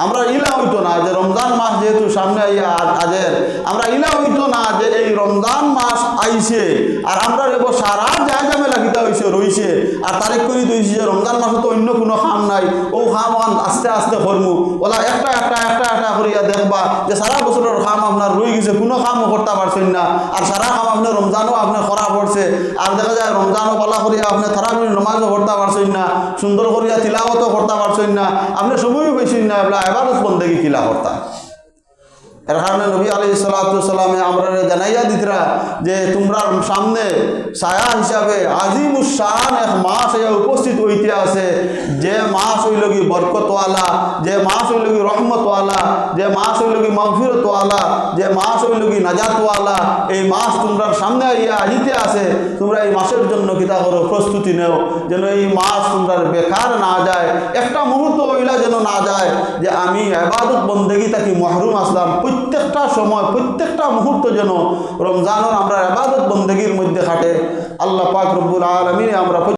আমরা ইলা হইতো না যে রমজান মাস যেহেতু সামনে আজের, আমরা ইলা হইতো না যে এই রমজান মাস আইছে আর আমরা এবার সারা যা ঝামেলা কিতা হয়েছে রইছে আর তারিখ করে দিয়েছি যে রমজান মাসে তো অন্য কোনো খাম নাই, ও খাম আস্তে আস্তে করমু, ওলা একটা একটা একটা একটা করিয়া দেখবা যে সারা বছরের খাম আপনার রয়ে গেছে, কোনো কামও করতে পারছেন না, আর সারা কাম আপনার রমজানও আপনার করা পড়ছে, আর দেখা যায় রমজানও পালা করিয়া আপনি তারাবির নমাজও করতে পারছেন না, সুন্দর করিয়া তিলাওয়াতও করতে পারছেন না, আপনি সময়ও পেয়েছেন না এবারত বন্দেগী কিলা করতা। এর কারণে নবী আলাইহিস সালাতু সালামে আমরা জানাইয়া দিতরা যে তোমরা সামনে ছায়া হিসাবে আজিমুস শান এক মাস উপস্থিত হইতে আছে, যে মাস হইল কি বরকতওয়ালা, যে মাস হইল কি রহমতওয়ালা, যে মাস হইল কি মাগফিরতওয়ালা, যে মাস হইল কি নাজাতওয়ালা, এই মাস তোমরা সামনে আহিতে আছে। তোমরা এই মাসের জন্য কিতা করো, প্রস্তুতি নেও, যেন এই মাস তোমরা বেকার না যায়, একটা মুহূর্ত হইলা যেন না যায় যে আমি ইবাদত বন্দেগী থাকি মাহরুম আসলাম। প্রত্যেকটা সময় প্রত্যেকটা মুহূর্ত যেন রমজানের আমরা ইবাদত বন্দেগীর মধ্যে খাটে। আল্লাহ পাক রব্বুল আলামিন আমরা